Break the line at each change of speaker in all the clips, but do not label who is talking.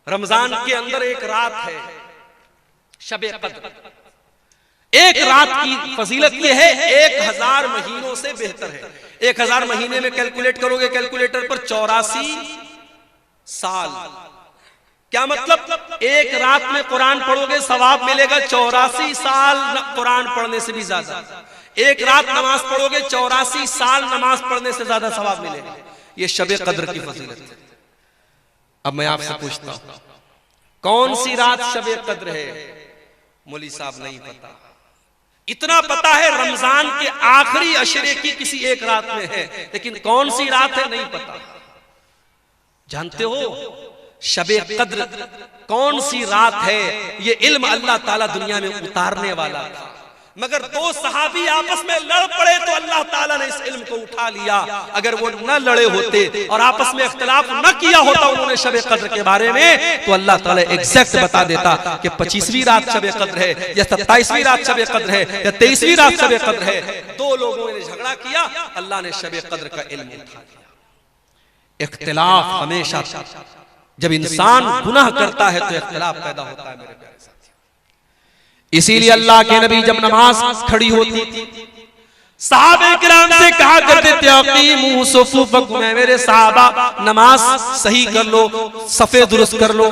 रमजान के अंदर एक रात है शबे कद्र। एक रात की फजीलत यह है 1000 महीनों से बेहतर है। 1000 महीने में कैलकुलेट करोगे कैलकुलेटर पर 84 साल। क्या मतलब? एक रात में कुरान पढ़ोगे सवाब मिलेगा 84 साल कुरान पढ़ने से भी ज्यादा। एक रात नमाज पढ़ोगे 84 साल नमाज पढ़ने से ज्यादा सवाब मिलेगा। ये शबे कद्र की फजीलत है। अब मैं आपसे पूछता हूं कौन सी रात शबे कद्र है? मौली साहब नहीं पता। इतना पता है रमजान के आखिरी अशरे की किसी एक रात में है, लेकिन कौन सी रात है नहीं पता। जानते हो शबे कद्र कौन सी रात है? ये इल्म अल्लाह ताला दुनिया में उतारने वाला था, मगर दो सहाबी आपस में लड़ पड़े तो अल्लाह ताला ने इस इल्म को उठा लिया। अगर वो न लड़े होते और आपस में इख्तिलाफ न किया होता उन्होंने शबे कद्र के बारे में, तो अल्लाह ताला एग्जैक्ट बता देता कि 25वीं रात शबे कद्र है या 27वीं रात शबे कद्र है या 23वीं रात शबे कद्र है। दो लोगों ने झगड़ा किया, अल्लाह ने शबे कद्र का इल्म उठा लिया। इख्तिलाफ हमेशा, जब इंसान गुनाह करता है तो इख्तिलाफ पैदा होता है मेरे प्यारे साथियों। इसीलिए अल्लाह के नबी जब नमाज खड़ी होती थी सहाबे किराम से कहा करते थे अकीमू सुफूफकुम, मेरे सहाबा नमाज सही कर लो, सफे दुरुस्त कर लो।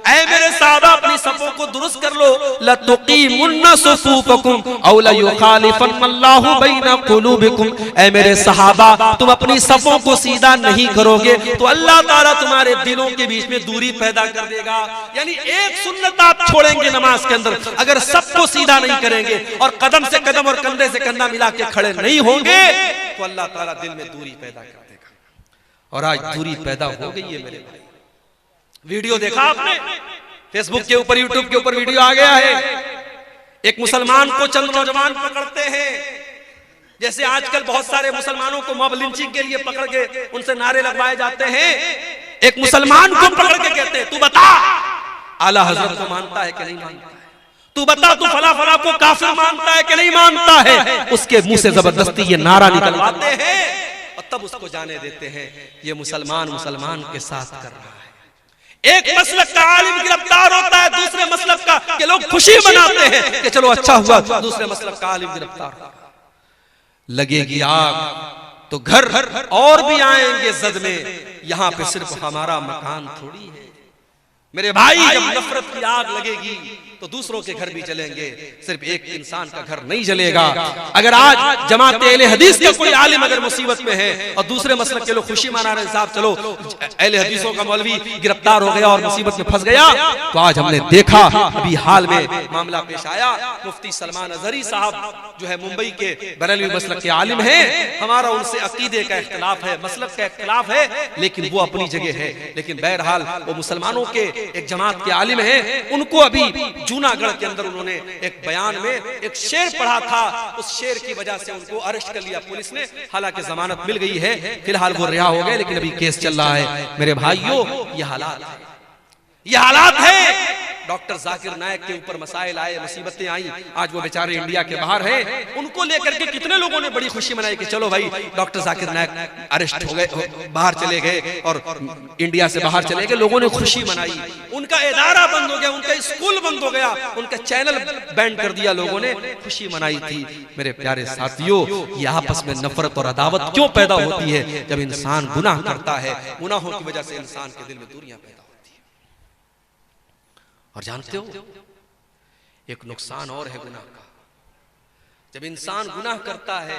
ऐ मेरे साहबा अपनी सफों को दुरुस्त कर लो। लतुकीमुन्ना सुफूफकुम औ लयुखालिफन्नल्लाहु बैना कुलूबिकुम, ऐ मेरे सहाबा तुम अपनी सफों को सीधा नहीं करोगे तो अल्लाह ताला तुम्हारे दिलों के बीच में दूरी पैदा कर देगा। यानी एक सुन्नत आप छोड़ेंगे नमाज के अंदर, अगर सबको सीधा नहीं करेंगे और कदम से कदम और कंधे से कंधा मिला के खड़े नहीं होंगे तो अल्लाह ताला दिल में दूरी पैदा कर देगा। और आज दूरी पैदा हो गई है मेरे भाई। वीडियो देखा आपने? फेसबुक के ऊपर यूट्यूब के ऊपर वीडियो आ गया है। एक मुसलमान को चंद नौजवान पकड़ते हैं, जैसे आजकल बहुत सारे मुसलमानों को मॉब लिंचिंग के लिए पकड़ के उनसे नारे लगवाए जाते हैं। एक मुसलमान को पकड़ के कहते हैं तू बता आला हजरत को मानता है कि नहीं मानता है, तू बता तू फला फला को काफिर मानता है कि नहीं मानता है। उसके मुंह से जबरदस्ती ये नारा निकलवाते हैं और तब उसको जाने देते हैं ये मुसलमान मुसलमान के साथ कर रहा है। एक मसलक का आलिम गिरफ्तार होता है दूसरे मसलक का कि लोग खुशी मनाते हैं कि चलो अच्छा हुआ दूसरे मसलक का आलिम गिरफ्तार हुआ। लगेगी आग तो घर और भी आएंगे जद में, यहां पे सिर्फ हमारा मकान थोड़ी है मेरे भाई। जब नफरत की आग लगेगी तो दूसरों के घर भी जलेंगे, सिर्फ एक इंसान का घर नहीं जलेगा। अगर आज जमात अहले हदीस का कोई आलिम अगर मुसीबत में है और दूसरे मसलक के लोग खुशी मना रहे हैं साहब चलो अहले हदीसों का मौलवी गिरफ्तार हो गया और मुसीबत में फंस गया, तो आज हमने देखा अभी हाल में मामला पेश आया। मुफ्ती सलमान अजहरी साहब जो है मुंबई के बरेलवी मसलक के आलिम हैं, हमारा उनसे अकीदे का इख्तिलाफ है, मसलक का इख्तिलाफ है, लेकिन वो अपनी जगह है। लेकिन बहरहाल वो मुसलमानों के एक जमात के आलिम हैं। उनको अभी जूनागढ़ के अंदर उन्होंने एक बयान में एक शेर पढ़ा था, उस शेर की वजह से उनको अरेस्ट कर लिया पुलिस ने। हालांकि जमानत मिल गई है, फिलहाल वो रिहा हो गए, लेकिन अभी केस चल रहा है। मेरे भाइयों ये हालात है। डॉक्टर जाकिर नायक के ऊपर मसाइल आए, मुसीबतें आई, आज वो बेचारे इंडिया के बाहर हैं। उनको लेकर के कितने लोगों ने बड़ी खुशी मनाई कि चलो भाई डॉक्टर जाकिर नायक अरेस्ट हो गए, बाहर चले गए और इंडिया से बाहर चले गए, लोगों ने खुशी मनाई। उनका इदारा बंद हो गया, उनका स्कूल बंद हो गया, उनका चैनल बैन कर दिया, लोगों ने खुशी मनाई थी। मेरे प्यारे साथियों ये आपस में नफरत और अदावत क्यों पैदा होती है? जब इंसान गुनाह करता है, गुनाहों की वजह से इंसान के दिल में दूरियां पैदा। और जानते हो एक नुकसान और है गुनाह का। जब इंसान गुनाह करता है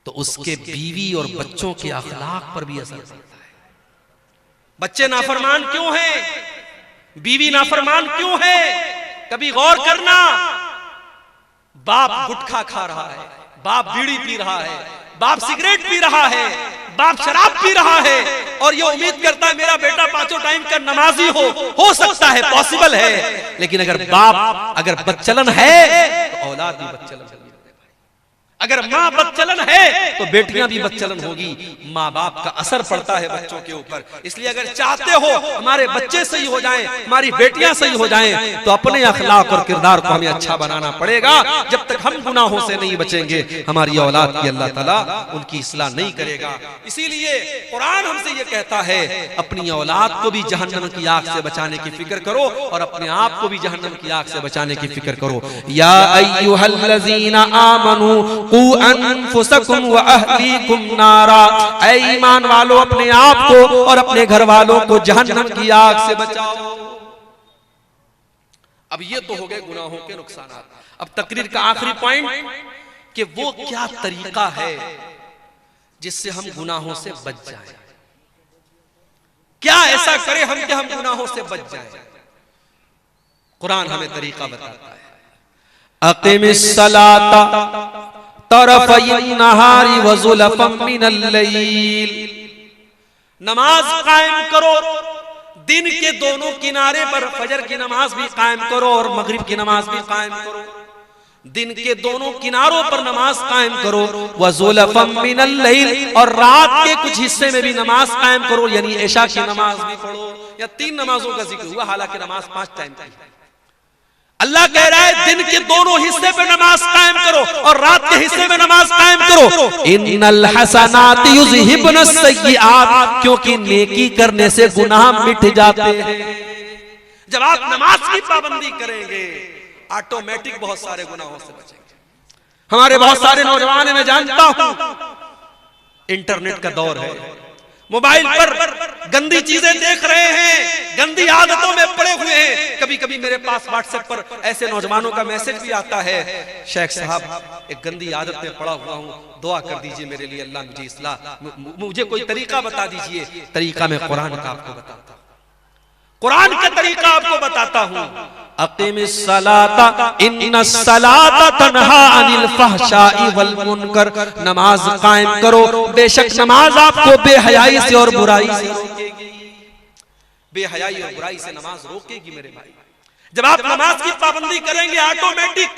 तो उसके बीवी और बच्चों के अखलाक पर भी असर पड़ता है। बच्चे नाफरमान क्यों हैं? बीवी नाफरमान क्यों है? कभी गौर करना। बाप गुटखा खा रहा है, बाप बीड़ी पी रहा है, बाप सिगरेट पी रहा है, बाप शराब पी रहा है और ये उम्मीद करता है मेरा बेटा पांचों टाइम का नमाजी हो सकता है, पॉसिबल है। लेकिन अगर बाप अगर बदचलन है तो औलाद भी बदचलन होगी। अगर माँ बदचलन है तो बेटियां भी बदचलन होगी। माँ बाप का असर पड़ता है बच्चों के ऊपर। इसलिए अगर चाहते हो हमारे बच्चे सही हो जाएं, हमारी बेटियां सही हो जाएं, तो अपने अखलाक और किरदार को हमें अच्छा बनाना पड़ेगा। जब जब तक हम गुनाहों से नहीं बचेंगे, हमारी औलाद की अल्लाह ताला उनकी इस्लाह नहीं करेगा। इसीलिए कुरान हमसे ये कहता है अपनी औलाद को भी जहन्नम की आग से बचाने की फिक्र करो और अपने आप को भी जहन्नम की आग से बचाने की फिक्र करो। या अय्युहल्लज़ीना आमनू कू अनफुसकुम व अहलीकुम नारा, ऐ ईमान वालों अपने आप को और अपने घर वालों को जहन्नम की आग से बचाओ। अब ये तो हो गए गुनाहों के नुकसानात। अब तकरीर का आखिरी पॉइंट कि वो क्या तरीका है जिससे हम गुनाहों से बच जाएं। क्या ऐसा करें हम कि हम गुनाहों से बच जाएं। कुरान हमें तरीका बताता है। अक़िमिस सलाता तरफ़इन नहारी व ज़ुलफ़म मिनल लैल, नमाज कायम करो दिन के दोनों किनारे पर। फजर की नमाज भी कायम करो और मगरिब की नमाज भी कायम करो। दिन के दोनों किनारों पर नमाज कायम करो। व ज़ुलफ़म मिनल लैल, और रात के कुछ हिस्से में भी नमाज कायम करो, यानी इशा की नमाज भी पढ़ो। या 3 नमाजों का जिक्र हुआ, हालांकि नमाज 5 टाइम की है। अल्लाह कह रहा है दिन के दोनों हिस्से पे नमाज कायम करो और रात के हिस्से में नमाज कायम करो। इन्नल हसनाति युज़हिबुन सय्यिआत, क्योंकि नेकी करने से गुनाह मिट जाते हैं। जब आप नमाज की पाबंदी करेंगे ऑटोमेटिक बहुत सारे गुनाहों से बचेंगे। हमारे बहुत सारे नौजवान, मैं जानता हूं, इंटरनेट का दौर है, मोबाइल पर गंदी चीजें देख रहे हैं, गंदी आदतों में पड़े हुए हैं। कभी कभी मेरे पास व्हाट्सएप पर ऐसे नौजवानों का मैसेज भी आता है, शेख साहब एक गंदी आदत में पड़ा हुआ हूं, दुआ कर दीजिए मेरे लिए, अल्लाह मुझे इस्लाह, मुझे कोई तरीका बता दीजिए। तरीका मैं कुरान का आपको बताता हूं, कुरान का तरीका आपको बताता हूं। अक़िमिस सलाता इन्नस सलाता तन्हा अनिल फ़हशाई वल मुनकर, नमाज कायम करो, बेशक नमाज आपको बेहयाई से और बुराई से रोकेगी। बेहयाई और बुराई से नमाज रोकेगी मेरे भाई। जब आप नमाज की पाबंदी करेंगे ऑटोमेटिक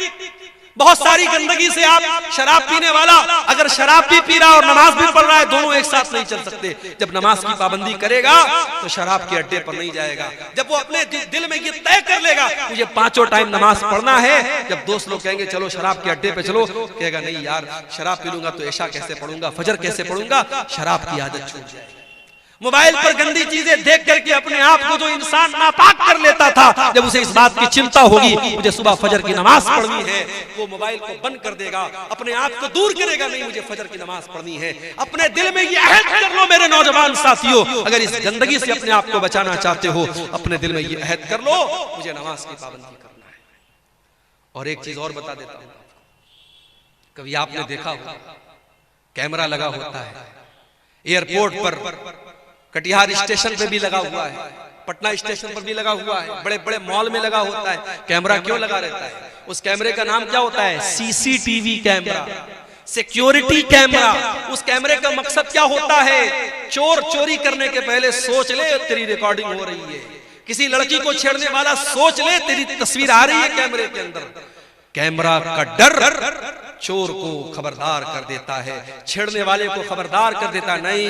बहुत सारी गंदगी से, आप शराब पीने वाला अगर शराब भी पी रहा है और नमाज भी पढ़ रहा है, दोनों एक साथ नहीं चल सकते। जब नमाज की पाबंदी करेगा तो शराब के अड्डे पर नहीं जाएगा। जब वो अपने दिल में ये तय कर लेगा मुझे 5 टाइम नमाज पढ़ना है, जब दोस्त लोग कहेंगे चलो शराब के अड्डे पे चलो, कहेगा नहीं यार शराब पी लूंगा तो इशा कैसे पढ़ूंगा, फजर कैसे पढ़ूंगा, शराब की आदत छूट जाएगी। मोबाइल पर गंदी चीजें देख करके अपने आप को जो इंसान नापाक कर लेता था, जब उसे इस बात की चिंता होगी मुझे सुबह फजर की नमाज पढ़नी है, वो मोबाइल को बंद कर देगा, अपने आप को दूर करेगा, नहीं मुझे फजर की नमाज पढ़नी है। अपने दिल में ये अहद कर लो मेरे नौजवान साथियों, अगर इस गंदगी से अपने आप को बचाना चाहते हो, अपने दिल में ये अहद कर लो मुझे नमाज की पाबंदी करना है। और एक चीज और बता देता हूं, कभी आपने देखा होगा कैमरा लगा होता है एयरपोर्ट पर, कटिहार स्टेशन पे भी लगा हुआ है, पटना स्टेशन पर भी लगा हुआ है, बड़े बड़े मॉल में लगा होता है। कैमरा क्यों लगा रहता है? उस कैमरे का नाम क्या होता है? CCTV camera, security camera. उस कैमरे का मकसद क्या होता है? चोर चोरी करने के पहले सोच ले तेरी रिकॉर्डिंग हो रही है, किसी लड़की को छेड़ने वाला सोच ले तेरी तस्वीर आ रही है कैमरे के अंदर। कैमरा का डर चोर को खबरदार कर देता है, छेड़ने वाले को खबरदार कर देता, नहीं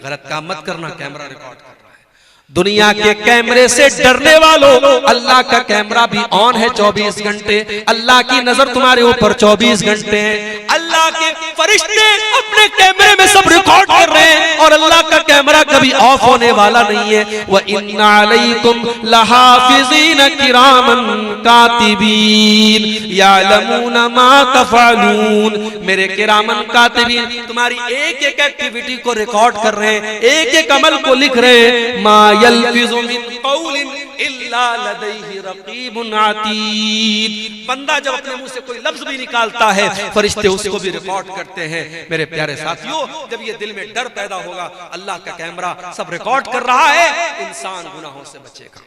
गलत काम मत करना, कैमरा रिकॉर्ड कर रहा है। दुनिया के कैमरे से डरने वालों, अल्लाह का कैमरा भी ऑन है 24 घंटे। अल्लाह की नजर तुम्हारे ऊपर 24 घंटे है। अल्लाह के फरिश्ते अपने कैमरे में सब रिकॉर्ड कर रहे हैं और अल्लाह का कैमरा कभी ऑफ होने वाला नहीं है। व इन्ना अलैकुम लहाफिज़ीन किरामन कातिबीन यअलमूना मा तफ़अलून, मेरे किरामन कातिबीन तुम्हारी एक एक एक्टिविटी को रिकॉर्ड कर रहे हैं, एक एक अमल को लिख रहे हैं। मा यल्फिज़ु मिन क़ौलिन इल्ला लदैहि रक़ीबुन अतीद, बंदा जब अपने मुंह से कोई लफ्ज भी निकालता है फरिश्ते उसको भी रिकॉर्ड करते हैं। मेरे प्यारे साथियों, जब ये दिल में डर पैदा होगा, अल्लाह का कैमरा सब रिकॉर्ड कर रहा है, इंसान गुनाहों से बचेगा।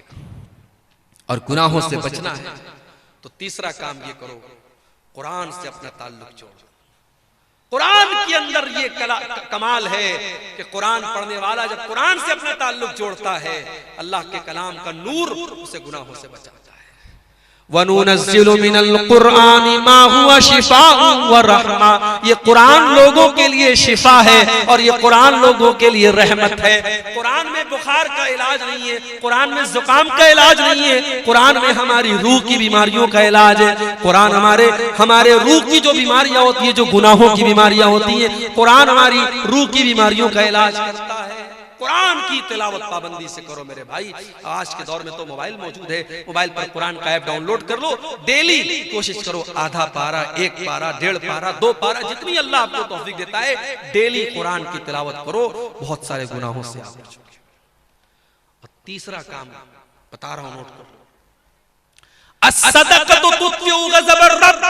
और गुनाहों से बचना है तो तीसरा काम ये करो, कुरान से अपना ताल्लुक जोड़ो। कुरान के अंदर ये कमाल है कि कुरान पढ़ने वाला जब कुरान से अपना ताल्लुक जोड़ता है, अल्लाह के कलाम का नूर उसे गुनाहों से बचाता है। वनुनज़्ज़िलु मिनल कुरआनि मा हुवा शिफाउन व रहमा। ये कुरान लोगों के लिए शिफा है और ये कुरान लोगों के लिए रहमत है। कुरान में बुखार का इलाज नहीं है, कुरान में जुकाम का इलाज नहीं है, कुरान में हमारी रूह की बीमारियों का इलाज है। कुरान हमारे रूह की जो बीमारियां होती है, जो गुनाहों की बीमारियां होती हैं, कुरान हमारी रूह की बीमारियों का इलाज करता है। कुरान की तिलावत पाबंदी से करो मेरे भाई। आज के दौर में तो मोबाइल मौजूद है, मोबाइल पर कुरान का ऐप डाउनलोड कर लो, डेली कोशिश करो आधा पारा, 1 पारा, 1.5 पारा, 2 पारा, जितनी अल्लाह आपको तौफीक देता है, डेली कुरान की तिलावत करो, बहुत सारे गुनाहों से आप बचोगे। और तीसरा काम बता रहा हूं, नोट करो, अस्सदक़तु तुत्फ़िउ ग़ज़बर रब्ब।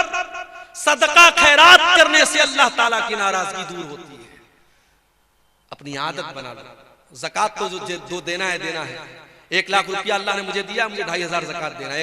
सदका खैरात करने से अल्लाह ताला की नाराजगी दूर होती है। अपनी आदत बना लो। ज़कात तो जो देना है देना है। 1 लाख रुपया अल्लाह ने मुझे दिया, मुझे 2,500 ज़कात देना है।